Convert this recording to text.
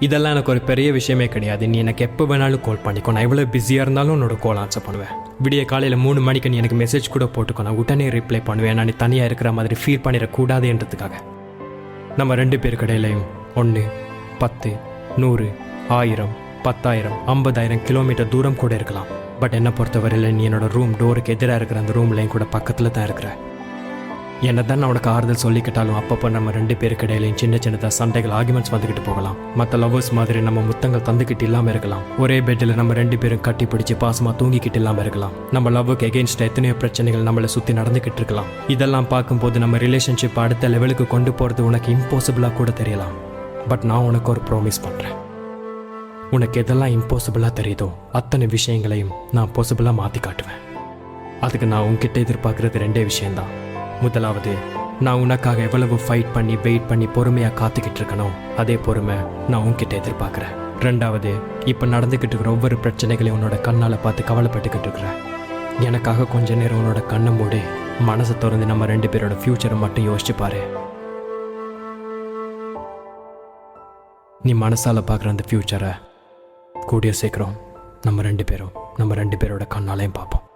இதெல்லாம் எனக்கு ஒரு பெரிய விஷயமே கிடையாது. நீ எனக்கு எப்போ வேணாலும் கால் பண்ணிக்கோ. நான் எவ்வளோ பிஸியாக இருந்தாலும் உன்னோட கால் ஆன்சர் பண்ணுவேன். விடிய காலையில் 3 மணிக்கு நீ எனக்கு மெசேஜ் கூட போட்டுக்கோ, நான் உடனே ரிப்ளை பண்ணுவேன். நான் நீ தனியாக இருக்கிற மாதிரி ஃபீல் பண்ணிடக்கூடாதுன்றதுக்காக. நம்ம 2 பேருக்கு இடையிலையும் 1, 10, 100, 1000, 10,000, 50,000 கிலோமீட்டர் தூரம் கூட இருக்கலாம். பட் என்னை பொறுத்தவரையில் நீ என்னோட ரூம் டோருக்கு எதிராக இருக்கிற அந்த ரூம்லையும் கூட பக்கத்தில் தான் இருக்கிற. என்ன தான் நான் உனக்கு ஆறுதல் சொல்லிக்கிட்டாலும் அப்பப்போ நம்ம 2 பேருக்கு இடையிலையும் சின்ன சின்னதாக சண்டைகள், ஆர்குமெண்ட்ஸ் வந்துக்கிட்டு போகலாம். மற்ற லவ்வர்ஸ் மாதிரி நம்ம முத்தங்கள் தந்துக்கிட்டு இல்லாமல் இருக்கலாம். ஒரே பெட்டில் நம்ம 2 பேரும் கட்டி பிடிச்சி பாசமாக தூங்கிக்கிட்டு இல்லாமல் இருக்கலாம். நம்ம லவ்வுக்கு எகெயின்ஸ்ட் எத்தனையோ பிரச்சனைகள் நம்மளை சுற்றி நடந்துக்கிட்டு இருக்கலாம். இதெல்லாம் பார்க்கும்போது நம்ம ரிலேஷன்ஷிப் அடுத்த லெவலுக்கு கொண்டு போகிறது உனக்கு இம்பாசிபிளாக கூட தெரியலாம். பட் நான் உனக்கு ஒரு ப்ராமிஸ் பண்ணுறேன். உனக்கு எதெல்லாம் இம்பாசிபிளாக தெரியுதோ அத்தனை விஷயங்களையும் நான் பாசிபிளாக மாற்றி காட்டுவேன். அதுக்கு நான் உன்கிட்ட எதிர்பார்க்குறது 2 விஷயம்தான். முதலாவது, நான் உனக்காக எவ்வளவு ஃபைட் பண்ணி வெயிட் பண்ணி பொறுமையாக காத்துக்கிட்டு இருக்கணும், அதே பொறுமை நான் உன்கிட்ட எதிர்பார்க்குறேன். 2வது, இப்போ நடந்துக்கிட்டு இருக்கிற ஒவ்வொரு பிரச்சனைகளையும் உன்னோட கண்ணால் பார்த்து கவலைப்பட்டுக்கிட்டு இருக்கிறேன். எனக்காக கொஞ்ச நேரம் உன்னோட கண்ணை மூடி மனசை திறந்து நம்ம 2 பேரோட ஃப்யூச்சரை மட்டும் யோசிச்சு பாரு. நீ மனசால் பார்க்குற அந்த ஃப்யூச்சரை கூடிய சீக்கிரம் நம்ம 2 பேரோட கண்ணாலையும் பார்ப்போம்.